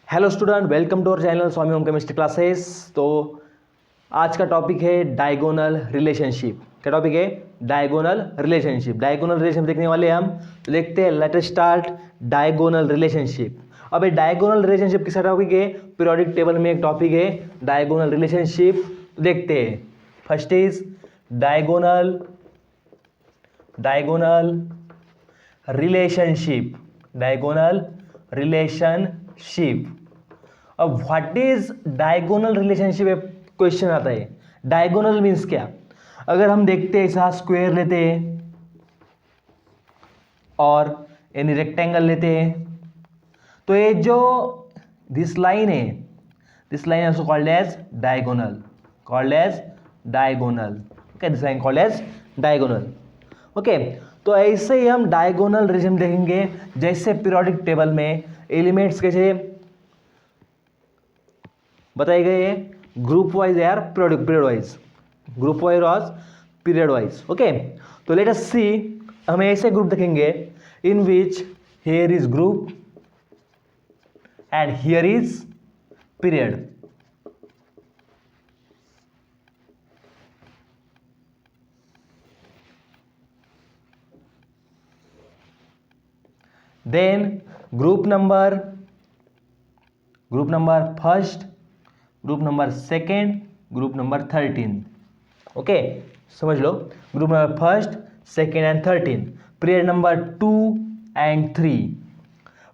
Hello student, welcome to our channel Swami home chemistry classes. तो आज का टॉपिक है डायगोनल रिलेशनशिप। क्या टॉपिक है? Diagonal relationship. डायगोनल रिलेशनशिप देखने वाले हम। तो देखते हैं, let us start diagonal relationship. अब ये डायगोनल रिलेशनशिप किसका टॉपिक है? पीरियोडिक टेबल में एक टॉपिक है डायगोनल रिलेशनशिप। देखते हैं, first is diagonal relationship. Diagonal relationship. अब what is diagonal relationship? Question आता है, डायगोनल मीन्स क्या? अगर हम देखते हैं, ऐसा स्क्वायर लेते हैं और यानी रेक्टेंगल लेते हैं, तो ये जो दिस लाइन है, this line also called as diagonal, okay, this line called as diagonal. Okay, तो ऐसे ही हम डायगोनल रिलेशन देखेंगे। जैसे पीरियोडिक टेबल में एलिमेंट्स कैसे बताए गए हैं, ग्रुप वाइज यार, पीरियड वाइज, ग्रुप वाइज और पीरियड वाइज। ओके, तो लेट अस सी, हम ऐसे ग्रुप देखेंगे in which here is group and here is period. Then group number first, group number second, group number 13। Okay, समझ लो, group number first, second and 13। Period number 2 and 3।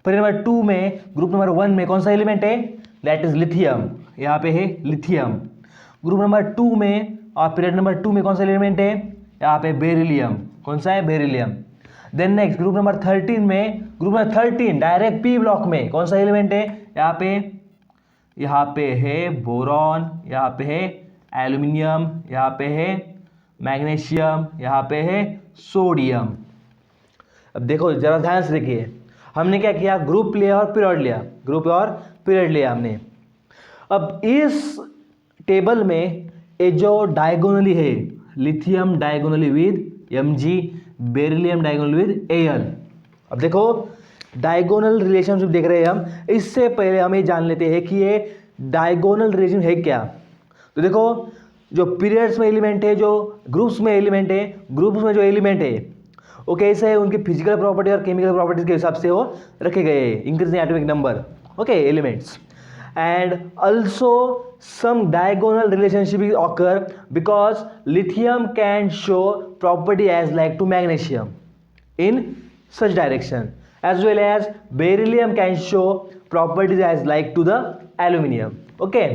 Period number 2 में, group number 1 में कौन सा element है? That is lithium, यहाँ पे है लिथियम। ग्रुप नंबर 2 में और पीरियड नंबर 2 में कौन सा एलिमेंट है? यहाँ पे बेरिलियम। कौन सा है? Beryllium. Then next group number 13 में, group number 13 direct P block में कौन सा एलिमेंट है? यहाँ पे है बोरॉन, यहाँ पे है एल्यूमिनियम, यहाँ पे है मैग्नीशियम, यहाँ पे है सोडियम। अब देखो, जरा ध्यान से देखिए, हमने क्या किया? ग्रुप लिया और पीरियड लिया, ग्रुप और पीरियड लिया हमने। अब इस टेबल में ये जो डायगोनली है, lithium diagonally with Mg, beryllium diagonal with Al। अब देखो, डायगोनल रिलेशनशिप देख रहे हैं हम। इससे पहले हम ये जान लेते हैं कि ये डायगोनल रिलेशन है क्या। तो देखो, जो पीरियड्स में एलिमेंट है, जो ग्रुप्स में एलिमेंट है, ग्रुप्स में जो एलिमेंट है वो कैसे है, उनकी फिजिकल प्रॉपर्टी और केमिकल प्रॉपर्टीज के हिसाब से वो रखे गए हैं, increasing atomic number, okay, elements. And also some diagonal relationship is occur because lithium can show property as like to magnesium in such direction, as well as beryllium can show properties as like to the aluminium। okay,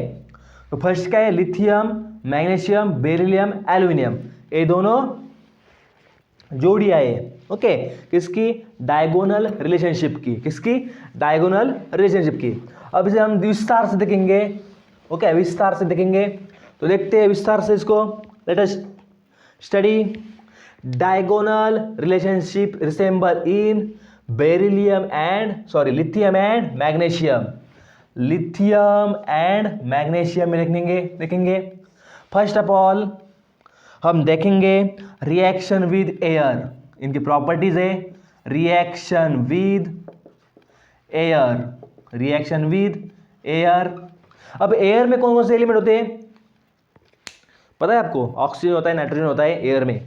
तो first क्या है? Lithium, magnesium, beryllium, aluminium, ये दोनों जोड़ी आए। Okay, किसकी? Diagonal relationship की। किसकी? डायगोनल रिलेशनशिप की। अब इसे हम विस्तार से देखेंगे। ओके, विस्तार से देखेंगे, तो देखते हैं विस्तार से इसको। Let us study diagonal relationship resemble in beryllium and lithium and magnesium. Lithium and magnesium में देखेंगे। फर्स्ट ऑफ ऑल हम देखेंगे रिएक्शन विद एयर। इनकी प्रॉपर्टीज है रिएक्शन विद एयर। अब एयर में कौन कौन से एलिमेंट होते हैं पता है आपको? ऑक्सीजन होता है, नाइट्रोजन होता है एयर में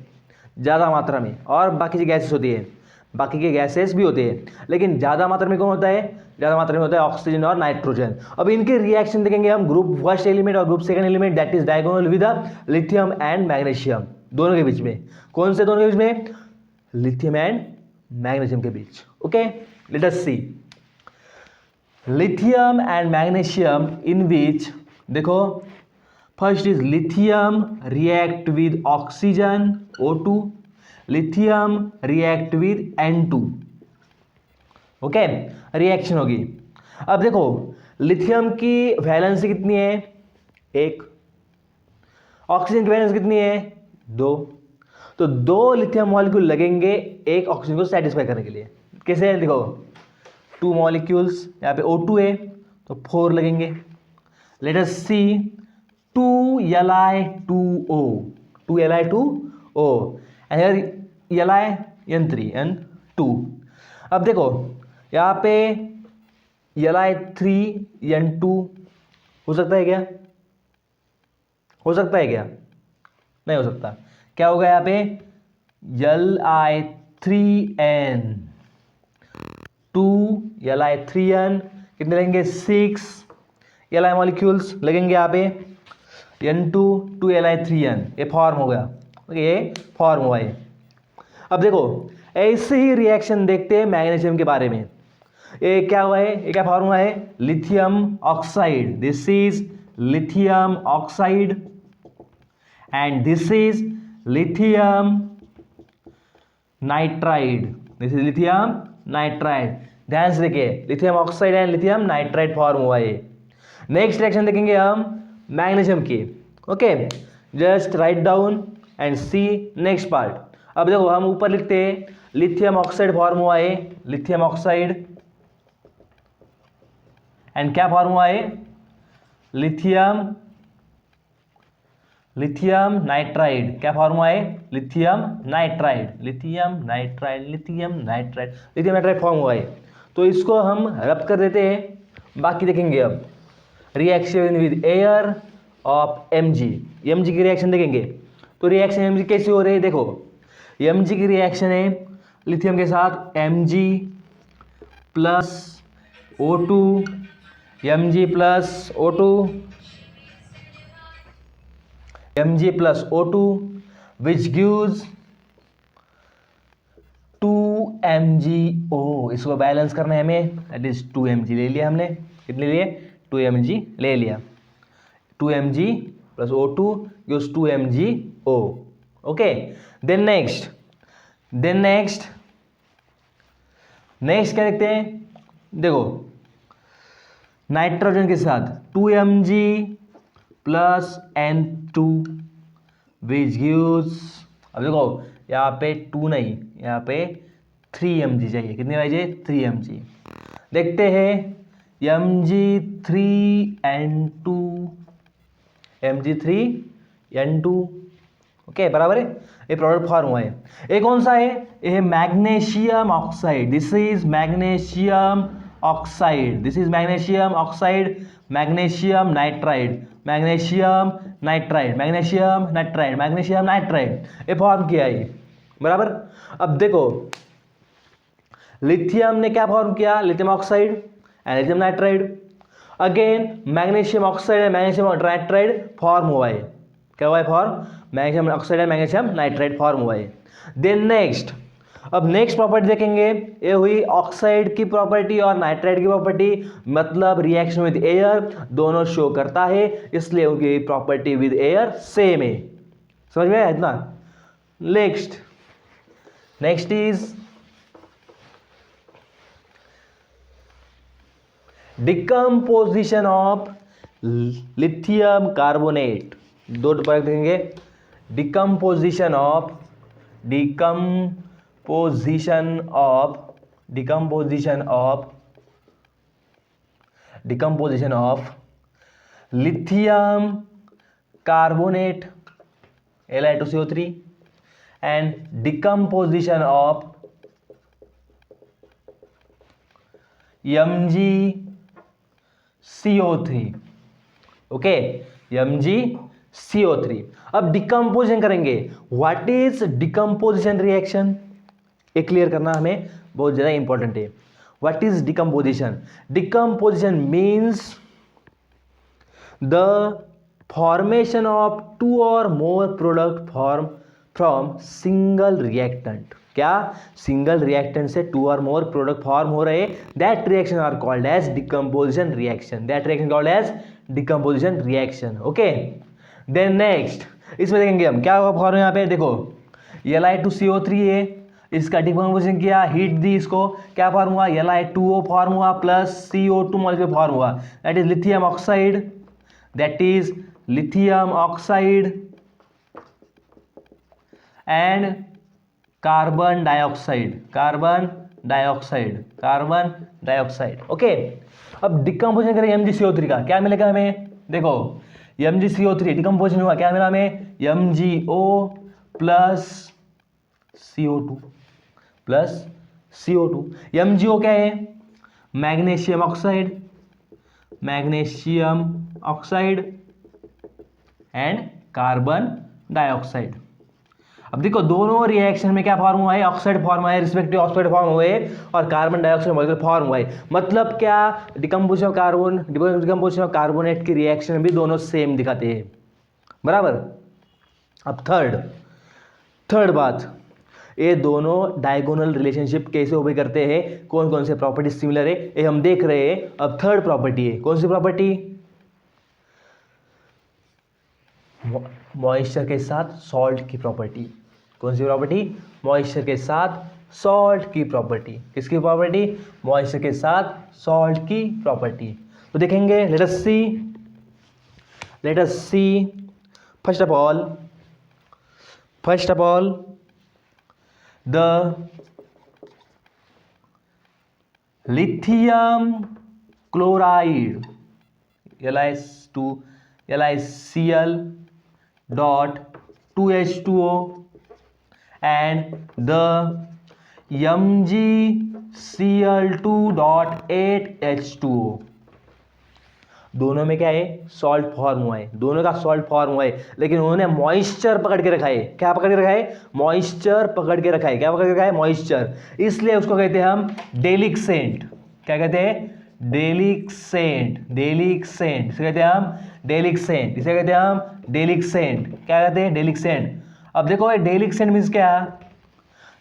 ज़्यादा मात्रा में, और बाकी की गैसेस होती है, बाकी के गैसेस भी होते हैं, लेकिन ज़्यादा मात्रा में कौन होता है? ज़्यादा मात्रा में होता है ऑक्सीजन और नाइट्रोजन। अब इनके रिएक्शन देखेंगे हम, ग्रुप फर्स्ट एलिमेंट और group second element, that is diagonal with lithium and magnesium. दोनों के बीच में, कौन से दोनों के बीच में? लिथियम एंड मैग्नीशियम के बीच। Okay, let us see lithium and magnesium in which, देखो, first is lithium react with oxygen O2, lithium react with N2। Okay, reaction होगी। अब देखो, लिथियम की वैलेंसी कितनी है? 1। ऑक्सीजन की वैलेंसी कितनी है? 2। तो 2 लिथियम मॉलिक्यूल लगेंगे एक ऑक्सीजन को सेटिस्फाई करने के लिए। कैसे है? देखो, 2 मॉलिक्यूल्स, यहाँ पे O2 है तो 4 लगेंगे। Let us see 2Li2O, 2Li2O, and here Li N3 N2। अब देखो, यहाँ पे Li3N2 हो सकता है क्या? हो सकता है क्या? नहीं हो सकता। क्या होगा यहाँ पे? Li3N2 Li3N कितने लगेंगे? 6 Li मॉलिक्यूल्स लगेंगे यहाँ पे। N2 2 Li3N ये फॉर्म हो गया। ये फॉर्म हुआ है। अब देखो ऐसे ही रिएक्शन देखते हैं मैग्नीशियम के बारे में। ये क्या हुआ है? ये क्या फॉर्म हुआ है? Lithium oxide. This is lithium oxide and this is lithium nitride. This is lithium nitride. ध्यान से देखिए, lithium oxide and lithium nitride form हुआ है। नेक्स्ट रिएक्शन देखेंगे हम मैग्नीशियम की। Okay, just write down and see next part. अब देखो हम ऊपर लिखते हैं लिथियम ऑक्साइड फॉर्म हुआ है, लिथियम ऑक्साइड एंड क्या फॉर्म हुआ है? Lithium nitride. क्या फॉर्म हुआ है? Lithium nitride. Lithium nitride form हुआ है। तो इसको हम रब कर देते हैं, बाकी देखेंगे अब reaction with air of Mg की रिएक्शन देखेंगे। तो रिएक्शन Mg कैसे हो रही है? देखो Mg की रिएक्शन है लिथियम के साथ Mg plus O2, Mg plus O2 which gives 2MgO। इसको बैलेंस करना है हमें, दैट इज 2Mg ले लिया हमने। कितने लिए? 2Mg ले लिया। 2Mg plus O2 gives 2MgO। Okay, then next क्या देखते हैं? देखो नाइट्रोजन के साथ 2Mg plus N2 which gives, अब देखो यहाँ पे 2 नहीं, यहाँ पे 3Mg चाहिए। कितने चाहिए? 3Mg। देखते हैं Mg3N2 ओके बराबर है। ये प्रोडक्ट फॉर्म हुआ है। ये कौन सा है? ये है magnesium oxide. This is magnesium oxide. Magnesium nitride ये फॉर्म किया है बराबर। अब देखो लिथियम ने क्या फॉर्म किया? Lithium oxide and lithium nitride. Again magnesium oxide and magnesium nitride form हुआ है। क्या हुआ है? Form magnesium oxide and magnesium nitride form हुआ है। देन नेक्स्ट, अब नेक्स्ट प्रॉपर्टी देखेंगे। ये हुई ऑक्साइड की प्रॉपर्टी और नाइट्राइड की प्रॉपर्टी, मतलब रिएक्शन विद एयर दोनों शो करता है, इसलिए उनकी प्रॉपर्टी विद एयर सेम है। समझ में आया इतना? Next is decomposition of lithium carbonate. दो प्रोडक्ट देखेंगे। Decomposition of lithium carbonate Li2CO3 and decomposition of MgCO3। Okay, MgCO3। अब डिकम्पोजिशन करेंगे। What is decomposition reaction? ये क्लियर करना हमें बहुत ज्यादा इंपॉर्टेंट है। What is decomposition? Decomposition means the formation of 2 or more product form from single reactant. क्या? Single reactant से 2 or more प्रोडक्ट फॉर्म हो रहे, that reaction are called as decomposition reaction. Okay, then next इसमें देखेंगे हम क्या हुआ form. यहाँ पे देखो Li2CO3 है, इसका डिकम्पोजिशन किया, हीट दी इसको, क्या फॉर्म हुआ? Li2O फॉर्म हुआ प्लस CO2 मॉलिक्यूल फॉर्म हुआ, that is lithium oxide and carbon dioxide. Okay, अब डिकम्पोजिशन करेंगे MgCO3 का, क्या मिलेगा हमें? देखो MgCO3 डिकम्पोजिशन हुआ, क्या मिला हमें? MgO प्लस CO2 MgO क्या है? Magnesium oxide and carbon dioxide. अब देखो दोनों रिएक्शन में क्या फॉर्म हुआ है, ऑक्साइड फॉर्म हुआ है, रिस्पेक्टिव ऑक्साइड फॉर्म हुए और कार्बन डाइऑक्साइड मॉलिक्यूल फॉर्म हुआ है। मतलब क्या, डिकम्पोजिशन ऑफ कार्बोनेट की रिएक्शन में भी दोनों सेम दिखाते हैं, बराबर। अब थर्ड बात, ये दोनों डायगोनल रिलेशनशिप कैसे ओबे करते हैं, कौन कौन से प्रॉपर्टी सिमिलर है ये हम देख रहे हैं। अब थर्ड प्रॉपर्टी है, कौन सी प्रॉपर्टी, मॉइस्चर के साथ सॉल्ट की प्रॉपर्टी। कौन सी प्रॉपर्टी, मॉइस्चर के साथ सॉल्ट की प्रॉपर्टी। किसकी प्रॉपर्टी, मॉइस्चर के साथ सॉल्ट की प्रॉपर्टी। तो देखेंगे, let us see first of all the lithium chloride LiCl dot 2H2O and the MgCl2 dot 8H2O। दोनों में क्या है, सॉल्ट फॉर्म हुआ है, दोनों का सॉल्ट फॉर्म हुआ है, लेकिन उन्होंने मॉइस्चर पकड़ के रखा है। क्या पकड़ के रखा है, मॉइस्चर पकड़ के रखा है। क्या पकड़ के रखा है, मॉइस्चर। इसलिए उसको कहते हैं हम डेलिक्सेंट। क्या कहते हैं, डेलिक्सेंट। इसे कहते हैं हम डेलिक्सेंट। क्या कहते हैं, डेलिक्सेंट। अब देखो डेलिक्सेंट मीन्स क्या,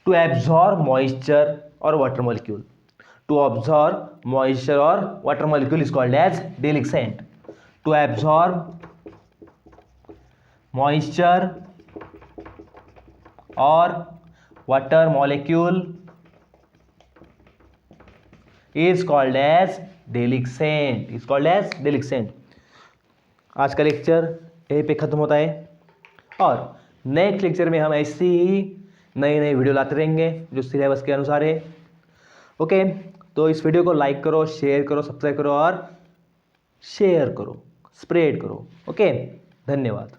टू एब्जॉर्ब मॉइस्चर और water molecule. To absorb moisture or water molecule is called as delixant. To absorb moisture or water molecule is called as delixant. आज का लेक्चर यहीं पे खत्म होता है और नेक्स्ट लेक्चर में हम ऐसी ही नई वीडियो लाते रहेंगे जो सिलेबस के अनुसार है। ओके, तो इस वीडियो को लाइक करो, शेयर करो, सब्सक्राइब करो और स्प्रेड करो। ओके, धन्यवाद।